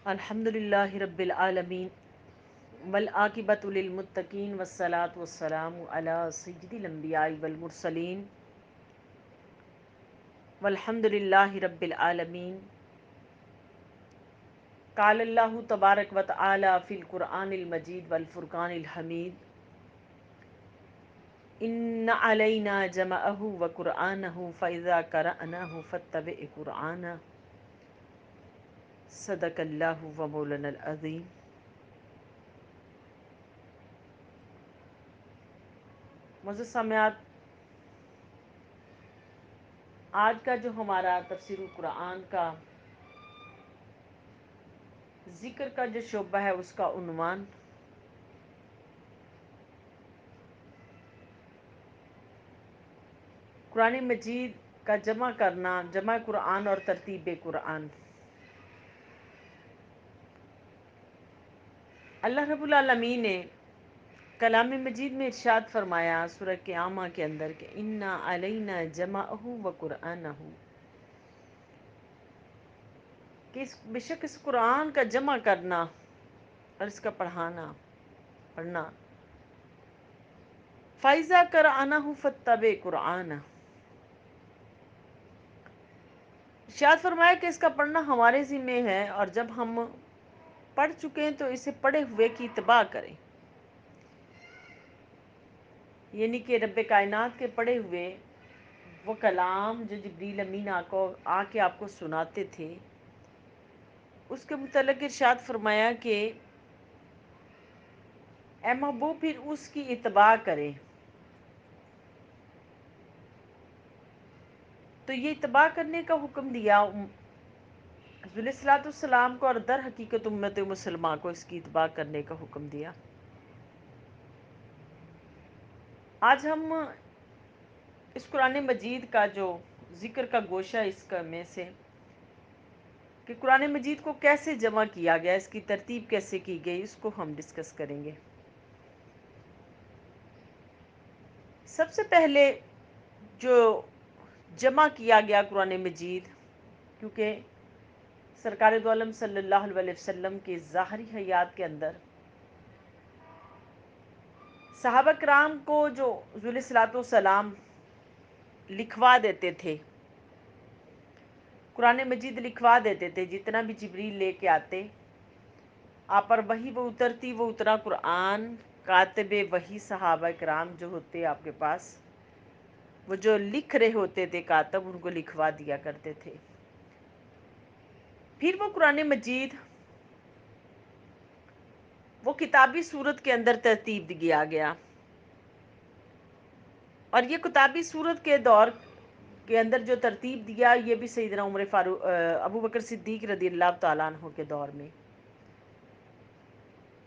الحمد للہ رب العالمین والعاقبۃ للمتقین والصلاة والسلام علی سید الانبیاء والمرسلین والحمد للہ رب العالمین۔ قال اللہ تبارک و تعالی فی القرآن المجید والفرقان الحمید ان علینا جمعہ وقرآنہ فاذا قرأناہ فاتبع قرآنہ صدق اللہ و مولانا العظیم۔ معزز سامعات، آج کا جو ہمارا تفسیر القرآن کا ذکر کا جو شعبہ ہے اس کا عنوان قرآن مجید کا جمع کرنا، جمع قرآن اور ترتیب قرآن۔ اللہ رب العالمین نے کلام مجید میں ارشاد فرمایا سورہ قیامہ کے اندر کہ انا علینا جمعہ و قرآنہ، کہ بے شک اس قرآن کا جمع کرنا اور اس کا پڑھنا فائزہ قرآنہ فاتبع قرآنہ، ارشاد فرمایا کہ اس کا پڑھنا ہمارے ذمہ ہے، اور جب ہم پڑھ چکے ہیں تو اسے پڑھے ہوئے کی اتباع کریں، یعنی کہ رب کائنات کے پڑھے ہوئے وہ کلام جو جبریل امین آ کے آپ کو سناتے تھے، اس کے متعلق ارشاد فرمایا کہ اے محبوب پھر اس کی اتباع کریں۔ تو یہ اتباع کرنے کا حکم دیا حضور علیہ الصلوۃ والسلام کو، اور در حقیقت امت مسلمہ کو اس کی اتباع کرنے کا حکم دیا۔ آج ہم اس قرآن مجید کا جو ذکر کا گوشہ اس کا میں سے کہ قرآن مجید کو کیسے جمع کیا گیا، اس کی ترتیب کیسے کی گئی، اس کو ہم ڈسکس کریں گے۔ سب سے پہلے جو جمع کیا گیا قرآن مجید، کیونکہ سرکار دو عالم صلی اللہ علیہ وسلم کی ظاہری حیات کے اندر صحابہ کرام کو جو حضور علیہ الصلوۃ والسلام لکھوا دیتے تھے، قرآن مجید لکھوا دیتے تھے، جتنا بھی جبریل لے کے آتے آپ پر وہی وہ اترتی، وہ اتنا قرآن کاتب وہی صحابہ کرام جو ہوتے آپ کے پاس، وہ جو لکھ رہے ہوتے تھے کاتب، ان کو لکھوا دیا کرتے تھے۔ پھر وہ قرآن مجید وہ کتابی صورت کے اندر ترتیب دیا گیا، اور یہ کتابی صورت کے دور کے اندر جو ترتیب دیا، یہ بھی سیدنا عمر فاروق ابو بکر صدیق رضی اللہ تعالیٰ عنہ کے دور میں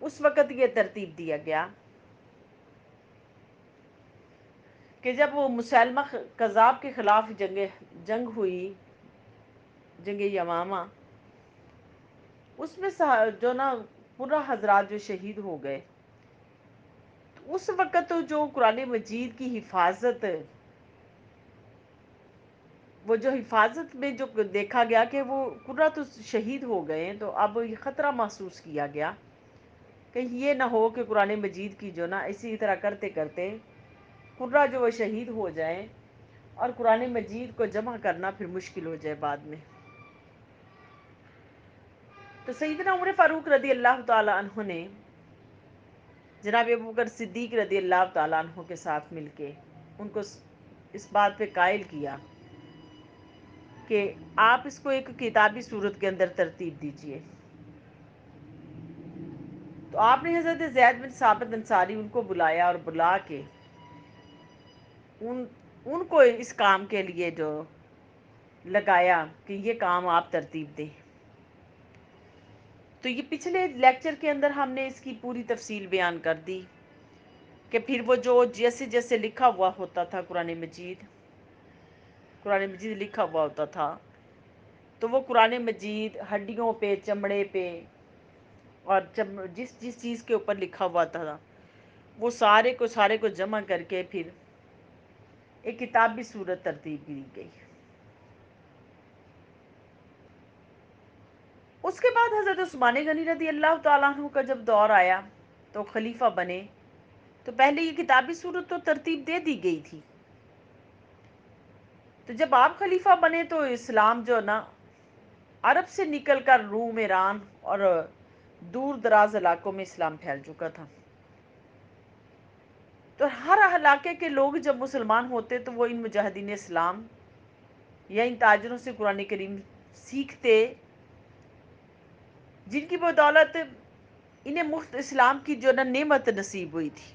اس وقت یہ ترتیب دیا گیا کہ جب وہ مسیلمہ کذاب کے خلاف جنگ ہوئی، جنگ یمامہ، اس میں جو نا پورا حضرات جو شہید ہو گئے، تو اس وقت جو قرآن مجید کی حفاظت، وہ جو حفاظت میں جو دیکھا گیا کہ وہ قرہ تو شہید ہو گئے ہیں، تو اب یہ خطرہ محسوس کیا گیا کہ یہ نہ ہو کہ قرآن مجید کی جو نا اسی طرح کرتے کرتے قرہ جو وہ شہید ہو جائیں، اور قرآن مجید کو جمع کرنا پھر مشکل ہو جائے بعد میں۔ تو سیدنا عمر فاروق رضی اللہ تعالیٰ عنہ نے جناب ابو بکر صدیق رضی اللہ تعالیٰ عنہ کے ساتھ مل کے ان کو اس بات پہ قائل کیا کہ آپ اس کو ایک کتابی صورت کے اندر ترتیب دیجئے۔ تو آپ نے حضرت زید بن ثابت انصاری ان کو بلایا، اور بلا کے ان کو اس کام کے لیے جو لگایا کہ یہ کام آپ ترتیب دیں۔ تو یہ پچھلے لیکچر کے اندر ہم نے اس کی پوری تفصیل بیان کر دی کہ پھر وہ جو جیسے جیسے لکھا ہوا ہوتا تھا قرآن مجید لکھا ہوا ہوتا تھا، تو وہ قرآن مجید ہڈیوں پہ، چمڑے پہ، اور جس جس چیز کے اوپر لکھا ہوا تھا وہ سارے کو جمع کر کے پھر ایک کتابی صورت ترتیب دی گئی۔ اس کے بعد حضرت عثمان غنی رضی اللہ تعالیٰ عنہ کا جب دور آیا تو خلیفہ بنے، تو پہلے یہ کتابی صورت تو ترتیب دے دی گئی تھی، تو جب آپ خلیفہ بنے تو اسلام جو نا عرب سے نکل کر روم، ایران اور دور دراز علاقوں میں اسلام پھیل چکا تھا۔ تو ہر علاقے کے لوگ جب مسلمان ہوتے تو وہ ان مجاہدین اسلام یا ان تاجروں سے قرآن کریم سیکھتے، جن کی بدولت انہیں مفت اسلام کی جو نا نعمت نصیب ہوئی تھی۔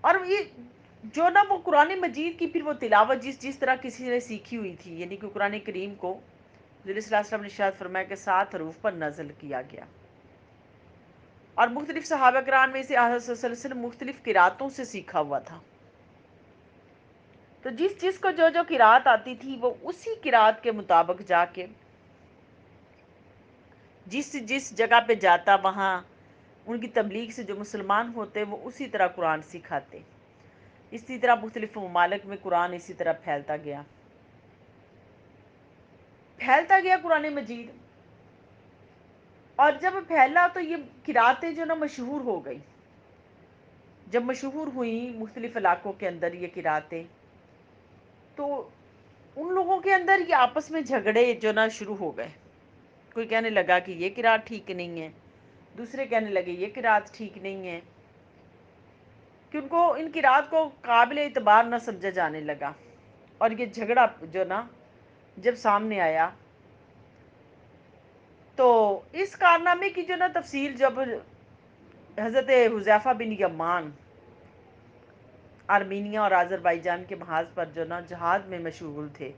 اور یہ جو نا وہ قرآن مجید کی پھر وہ تلاوت جس طرح کسی نے سیکھی ہوئی تھی، یعنی کہ قرآن کریم کو حضور صلی اللہ علیہ وسلم نے ارشاد فرمایا کہ 7 حروف پر نازل کیا گیا، اور مختلف صحابہ کرام میں سے حضرت صلی اللہ علیہ وسلم مختلف قراتوں سے سیکھا ہوا تھا، تو جس کو جو قرات آتی تھی وہ اسی قرات کے مطابق جا کے جس جگہ پہ جاتا وہاں ان کی تبلیغ سے جو مسلمان ہوتے وہ اسی طرح قرآن سکھاتے۔ اسی طرح مختلف ممالک میں قرآن اسی طرح پھیلتا گیا قرآن مجید، اور جب پھیلا تو یہ قراتیں جو نا مشہور ہو گئی۔ جب مشہور ہوئیں مختلف علاقوں کے اندر یہ قراتیں، تو ان لوگوں کے اندر یہ آپس میں جھگڑے جو نا شروع ہو گئے۔ کوئی کہنے لگا کہ یہ قرات ٹھیک نہیں ہے، دوسرے کہنے لگے یہ قرات ٹھیک نہیں ہے، کہ ان کو ان قرات کو قابل اعتبار نہ سمجھا جانے لگا۔ اور یہ جھگڑا جو نا جب سامنے آیا تو اس کارنامے کی جو نا تفصیل جب حضرت حذیفہ بن یمان آرمینیا اور آذربائیجان کے محاذ پر جو نا جہاد میں مشغول تھے،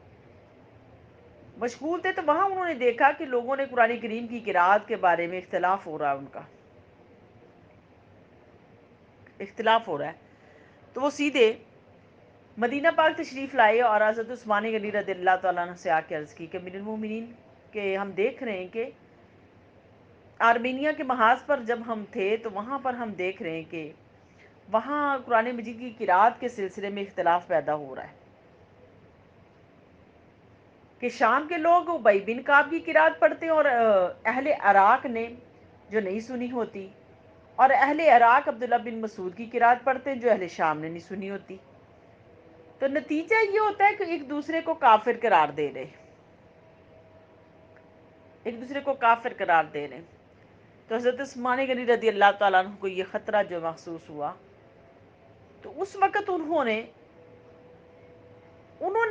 تو وہاں انہوں نے دیکھا کہ لوگوں نے قرآن کریم کی قرات کے بارے میں اختلاف ہو رہا ہے، ان کا اختلاف ہو رہا ہے، تو وہ سیدھے مدینہ پاک تشریف لائے اور حضرت عثمان غنی رضی اللہ تعالیٰ عنہ سے آ کے عرض کی کہ امیر المومنین، کہ ہم دیکھ رہے ہیں کہ آرمینیا کے محاذ پر جب ہم تھے تو وہاں پر ہم دیکھ رہے ہیں کہ وہاں قرآن مجید کی قرات کے سلسلے میں اختلاف پیدا ہو رہا ہے، کہ شام کے لوگ ابی بن کعب کی قرات پڑھتے ہیں اور اہل عراق نے جو نہیں سنی ہوتی، اور اہل عراق عبداللہ بن مسعود کی قرات پڑھتے ہیں جو اہل شام نے نہیں سنی ہوتی، تو نتیجہ یہ ہوتا ہے کہ ایک دوسرے کو کافر قرار دے رہے، ایک دوسرے کو کافر قرار دے رہے۔ تو حضرت عثمان غنی رضی اللہ تعالیٰ عنہ کو یہ خطرہ جو محسوس ہوا، تو اس وقت انہوں نے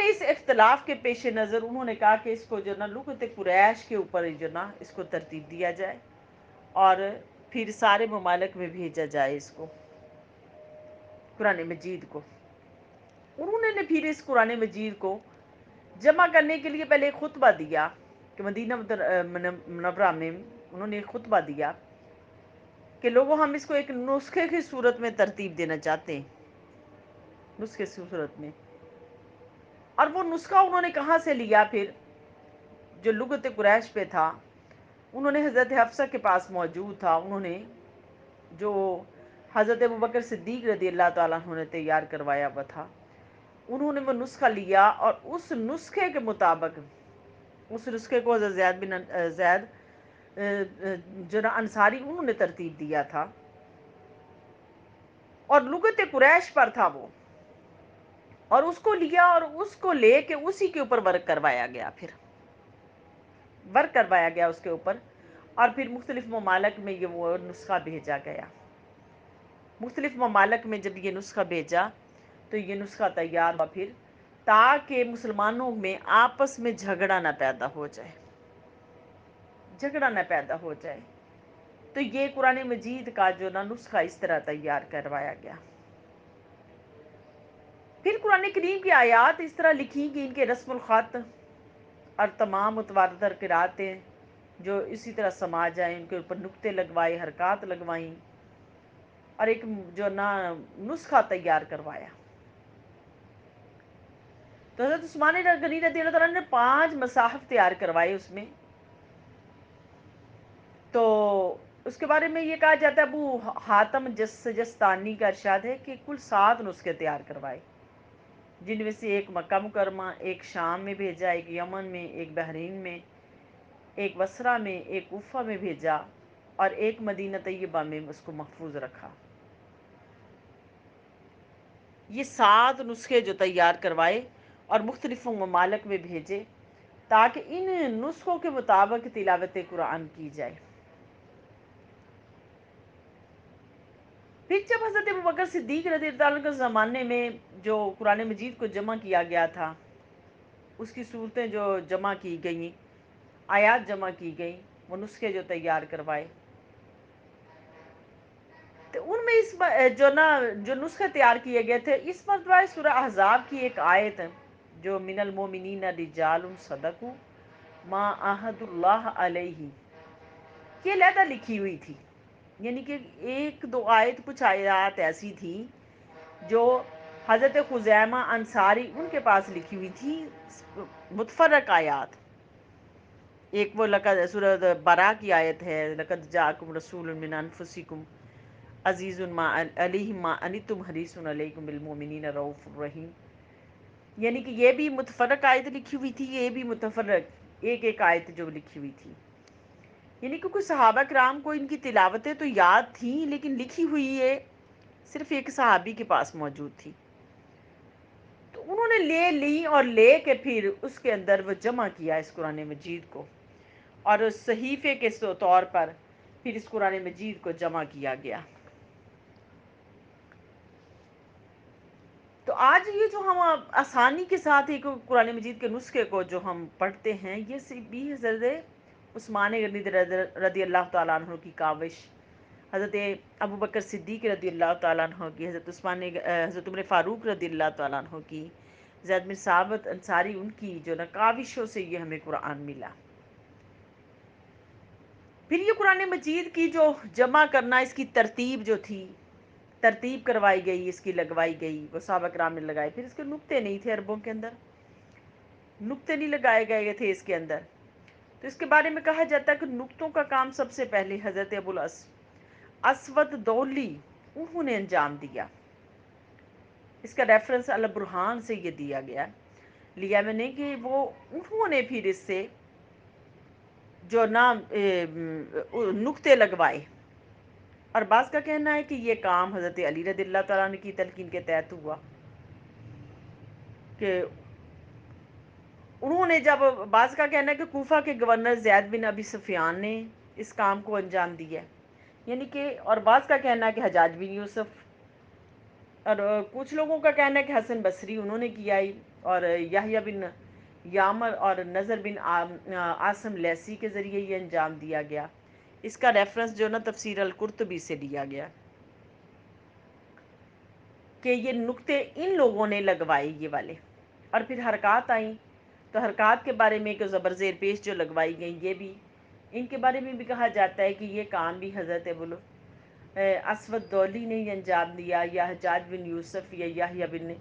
اس اختلاف کے پیش نظر انہوں نے کہا کہ اس کو جو نا لغت قریش کے اوپر جو نا اس کو ترتیب دیا جائے، اور پھر سارے ممالک میں بھیجا جائے اس کو، قرآن مجید کو۔ انہوں نے پھر اس قرآن مجید کو جمع کرنے کے لیے پہلے ایک خطبہ دیا، کہ مدینہ منورہ میں انہوں نے ایک خطبہ دیا کہ لوگوں، ہم اس کو ایک نسخے کی صورت میں ترتیب دینا چاہتے ہیں، نسخے کی صورت میں۔ اور وہ نسخہ انہوں نے کہاں سے لیا؟ پھر جو لغت قریش پہ تھا، انہوں نے حضرت حفصہ کے پاس موجود تھا، انہوں نے جو حضرت ابوبکر صدیق رضی اللہ تعالیٰ عنہ نے تیار کروایا ہوا تھا، انہوں نے وہ نسخہ لیا، اور اس نسخے کے مطابق، اس نسخے کو حضرت زید جو نا انصاری انہوں نے ترتیب دیا تھا، اور لغت قریش پر تھا وہ، اور اس کو لیا اور اس کو لے کے اسی کے اوپر ورک کروایا گیا، پھر ورک کروایا گیا اس کے اوپر، اور پھر مختلف ممالک میں یہ وہ نسخہ بھیجا گیا۔ مختلف ممالک میں جب یہ نسخہ بھیجا تو یہ نسخہ تیار ہوا پھر، تاکہ مسلمانوں میں آپس میں جھگڑا نہ پیدا ہو جائے، جھگڑا نہ پیدا ہو جائے، تو یہ قرآن مجید کا جو نا نسخہ اس طرح تیار کروایا گیا۔ پھر قرآن کریم کی آیات اس طرح لکھی کہ ان کے رسم الخط اور تمام متواتر قراتیں جو اسی طرح سما جائیں، ان کے اوپر نقطے لگوائے، حرکات لگوائیں، اور ایک جو نا نسخہ تیار کروایا۔ تو حضرت عثمان غنی رضی اللہ تعالیٰ نے 5 مصاحف تیار کروائے اس میں، تو اس کے بارے میں یہ کہا جاتا ہے، ابو حاتم سجستانی کا ارشاد ہے کہ کل 7 نسخے تیار کروائے، جن میں سے ایک مکہ مکرمہ، ایک شام میں بھیجا، ایک یمن میں، ایک بحرین میں، ایک بصرہ میں، ایک کوفہ میں بھیجا، اور ایک مدینہ طیبہ میں اس کو محفوظ رکھا۔ یہ 7 نسخے جو تیار کروائے اور مختلف ممالک میں بھیجے تاکہ ان نسخوں کے مطابق تلاوت قرآن کی جائے۔ پھر جب حضرت ابوبکر صدیق رضی اللہ عنہ کے زمانے میں جو قرآن مجید کو جمع کیا گیا تھا، اس کی صورتیں جو جمع کی گئیں، آیات جمع کی گئیں، وہ نسخے جو تیار کروائے، تو ان میں جو نسخے تیار کیے گئے تھے، اس مرتبہ سورہ احزاب کی ایک آیت جو من المومنین رجال صدقوا ما عاہدوا اللہ علیہ، یہ علیحدہ لکھی ہوئی تھی۔ یعنی کہ ایک دو آیت، کچھ آیات ایسی تھی جو حضرت خزیمہ انصاری ان کے پاس لکھی ہوئی تھی، متفرق آیات۔ ایک وہ سورۃ برا کی آیت ہے، لقد جاءکم رسول من انفسکم عزیز ما علیہ ما انتم حریص علیکم بالمؤمنین رؤوف الرحیم۔ یعنی کہ یہ بھی متفرق آیت لکھی ہوئی تھی، یہ بھی متفرق ایک ایک آیت جو لکھی ہوئی تھی۔ یعنی کہ کچھ صحابہ کرام کو ان کی تلاوتیں تو یاد تھیں، لیکن لکھی ہوئی یہ صرف ایک صحابی کے پاس موجود تھی، تو انہوں نے لے لی اور لے کے پھر اس کے اندر وہ جمع کیا اس قرآن مجید کو، اور اس صحیفے کے طور پر پھر اس قرآن مجید کو جمع کیا گیا۔ تو آج یہ جو ہم آسانی کے ساتھ ایک قرآن مجید کے نسخے کو جو ہم پڑھتے ہیں، یہ بھی حضرت عثمان غنی رضی اللہ تعالیٰ عنہ کی کاوش، حضرت ابوبکر صدیق رضی اللہ تعالیٰ عنہ کی، حضرت عمر فاروق رضی اللہ تعالیٰ عنہ کی، زید بن ثابت انصاری ان کی جو کاوشوں سے یہ ہمیں قرآن ملا۔ پھر یہ قرآن مجید کی جو جمع کرنا، اس کی ترتیب جو تھی، ترتیب کروائی گئی، اس کی لگوائی گئی، وہ صحابہ کرام نے لگائی۔ پھر اس کے نقطے نہیں تھے، عربوں کے اندر نقطے نہیں لگائے گئے تھے اس کے اندر، تو اس کے بارے میں کہا جاتا ہے کہ نقطوں کا کام سب سے پہلے حضرت اسود دولی انہوں نے انجام دیا۔ اس کا ریفرنس البرہان سے یہ دیا گیا، لیا میں نے کہ وہ انہوں نے پھر اس سے جو نام نقطے لگوائے، اور بعض کا کہنا ہے کہ یہ کام حضرت علی رضی اللہ تعالیٰ عنہ کی تلقین کے تحت ہوا، کہ انہوں نے جب، بعض کا کہنا ہے کہ کوفہ کے گورنر زید بن ابی سفیان نے اس کام کو انجام دیا، یعنی کہ، اور بعض کا کہنا ہے کہ حجاج بن یوسف، اور کچھ لوگوں کا کہنا ہے کہ حسن بصری انہوں نے کیا ہی، اور یحییٰ بن یامر اور نظر بن عاصم لیسی کے ذریعے یہ انجام دیا گیا۔ اس کا ریفرنس جو نا تفسیر القرطبی سے لیا گیا، کہ یہ نقطے ان لوگوں نے لگوائے یہ والے، اور پھر حرکات آئیں، تو حرکات کے بارے میں ایک زبر زیر پیش جو لگوائی گئیں، یہ بھی ان کے بارے میں بھی کہا جاتا ہے کہ یہ کام بھی حضرت اسود دولی نے ہی انجام دیا، یا حجاج بن یوسف، یا یحییٰ بن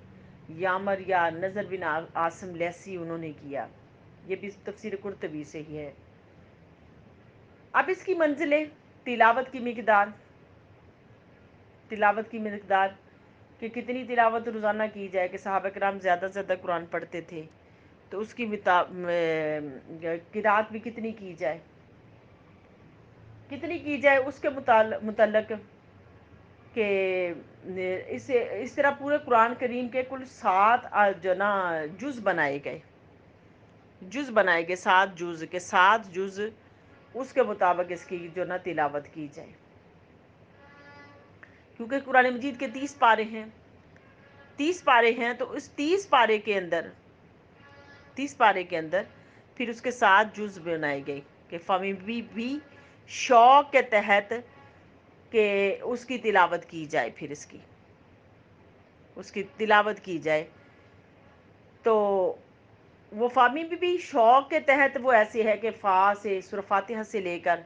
یامر، یا نظر بن عاصم لیسی انہوں نے کیا۔ یہ بھی تفسیر قرطبی سے ہی ہے۔ اب اس کی منزلیں، تلاوت کی مقدار، تلاوت کی مقدار کہ کتنی تلاوت روزانہ کی جائے، کہ صحابہ کرام زیادہ سے زیادہ قرآن پڑھتے تھے، تو اس کی قرأت بھی کتنی کی جائے، کتنی کی جائے اس کے متعلق، کہ اس طرح پورے قرآن کریم کے کل 7 جو نا جز بنائے گئے، 7 جز کے 7 جز، اس کے مطابق اس کی جو نا تلاوت کی جائے، کیونکہ قرآن مجید کے 30 پارے ہیں، 30 پارے ہیں، تو اس 30 پارے کے اندر، 30 پارے کے اندر پھر اس کے 7 جز بنائے گئے، کہ فہمی بھی شوق کے تحت کہ اس کی تلاوت کی جائے، پھر اس کی تلاوت کی جائے، تو وہ فہمی بھی شوق کے تحت وہ ایسے ہے کہ سورہ فاتحہ سے لے کر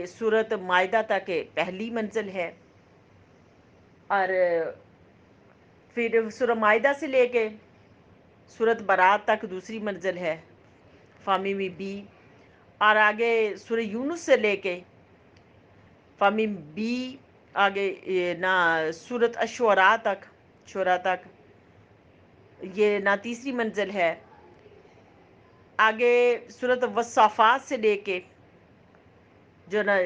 سورۃ مائدہ تک پہلی منزل ہے، اور پھر سورہ مائدہ سے لے کے سورۃ برات تک دوسری منزل ہے، فہمی میں بی، اور آگے سورہ یونس سے لے کے فہمی بی، آگے سورۃ الشعراء تک، شعراء تک، یہ نا تیسری منزل ہے. آگے سورۃ والصافات سے لے کے جو نا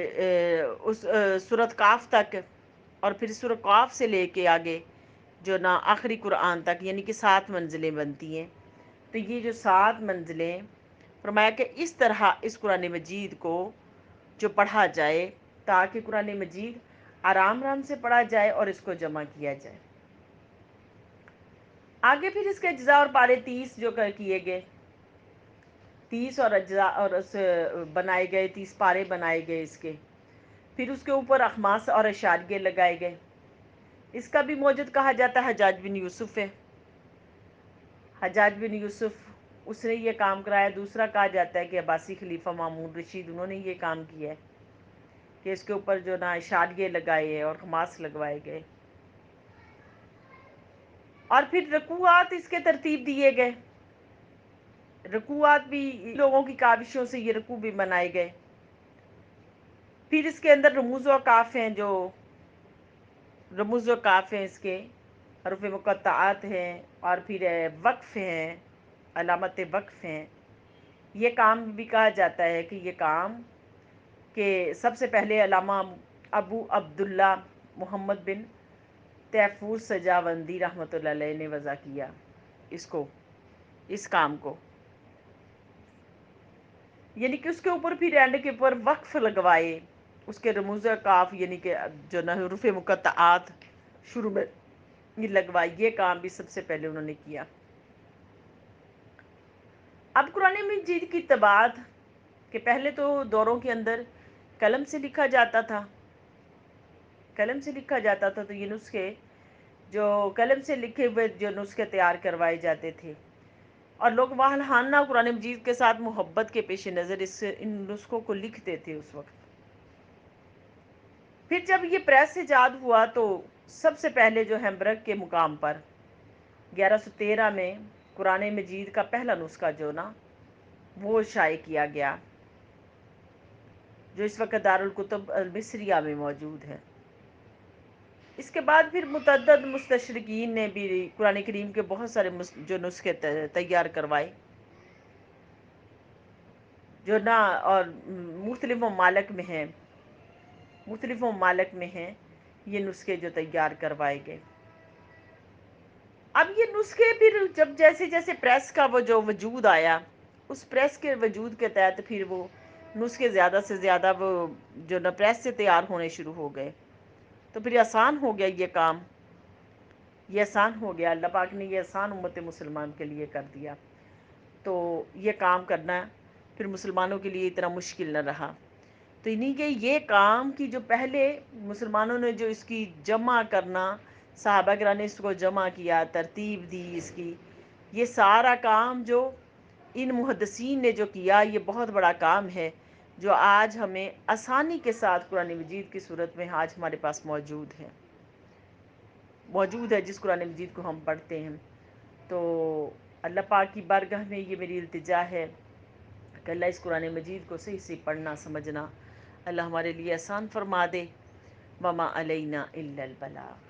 اس سورۃ قاف تک، اور پھر سورۃ قاف سے لے کے آگے جو نا آخری قرآن تک، یعنی کہ 7 منزلیں بنتی ہیں. تو یہ جو 7 منزلیں، فرمایا کہ اس طرح اس قرآن مجید کو جو پڑھا جائے تاکہ قرآن مجید آرام آرام سے پڑھا جائے اور اس کو جمع کیا جائے. آگے پھر اس کے اجزاء اور پارے 30 جو کیے گئے، 30 اور اجزاء اور اس بنائے گئے، 30 پارے بنائے گئے اس کے. پھر اس کے اوپر اخماس اور اشاریے لگائے گئے. اس کا بھی موجد کہا جاتا ہے حجاج بن یوسف ہے. حجاج بن یوسف اس نے یہ کام کرایا. دوسرا کہا جاتا ہے کہ عباسی خلیفہ مامون رشید انہوں نے یہ کام کیا ہے کہ اس کے اوپر جو نا اشاریے لگائے اور اخماس لگوائے گئے. اور پھر رکوعات اس کے ترتیب دیے گئے. رکوعات بھی لوگوں کی کاوشوں سے یہ رکوع بھی بنائے گئے. پھر اس کے اندر رموز و اقاف ہیں، جو رموز و اقاف ہیں اس کے حروف مقطعات ہیں، اور پھر وقف ہیں، علامت وقف ہیں. یہ کام بھی کہا جاتا ہے کہ یہ کام کہ سب سے پہلے علامہ ابو عبداللہ محمد بن تیفور سجاوندی رحمۃ اللہ علیہ نے وضع کیا اس کام کو. یعنی کہ اس کے اوپر پھر اینڈ کے اوپر وقف لگوائے، اس کے رموز کاف یعنی کہ جو نا حروف مقطعات شروع میں یہ لگوائی. یہ کام بھی سب سے پہلے انہوں نے کیا. اب قرآن مجید کی طباعت کہ پہلے تو دوروں کے اندر قلم سے لکھا جاتا تھا. قلم سے لکھا جاتا تھا تو یہ نسخے جو قلم سے لکھے ہوئے جو نسخے تیار کروائے جاتے تھے، اور لوگ والہانہ قرآن مجید کے ساتھ محبت کے پیش نظر ان نسخوں کو لکھتے تھے اس وقت. پھر جب یہ پریس ایجاد ہوا تو سب سے پہلے جو ہیمبرگ کے مقام پر 1113 میں قرآن مجید کا پہلا نسخہ جو نا وہ شائع کیا گیا، جو اس وقت دارالکتب المصریہ میں موجود ہے. اس کے بعد پھر متعدد مستشرقین نے بھی قرآن کریم کے بہت سارے جو نسخے تیار کروائے، جو نا اور مختلف ممالک میں ہیں یہ نسخے جو تیار کروائے گئے. اب یہ نسخے پھر جب جیسے جیسے پریس کا وہ جو وجود آیا، اس پریس کے وجود کے تحت پھر وہ نسخے زیادہ سے زیادہ وہ جو نا پریس سے تیار ہونے شروع ہو گئے. تو پھر آسان ہو گیا یہ کام. یہ آسان ہو گیا، اللہ پاک نے یہ آسان امت مسلمان کے لیے کر دیا. تو یہ کام کرنا پھر مسلمانوں کے لیے اتنا مشکل نہ رہا. تو انہیں کہ یہ کام کی جو پہلے مسلمانوں نے جو اس کی جمع کرنا، صحابہ کرام نے اس کو جمع کیا، ترتیب دی اس کی، یہ سارا کام جو ان محدثین نے جو کیا، یہ بہت بڑا کام ہے جو آج ہمیں آسانی کے ساتھ قرآن مجید کی صورت میں آج ہمارے پاس موجود ہے جس قرآن مجید کو ہم پڑھتے ہیں. تو اللہ پاک کی بارگاہ میں یہ میری التجا ہے کہ اللہ اس قرآن مجید کو صحیح سے پڑھنا سمجھنا اللہ ہمارے لیے آسان فرما دے. وما علینا الا البلاغ.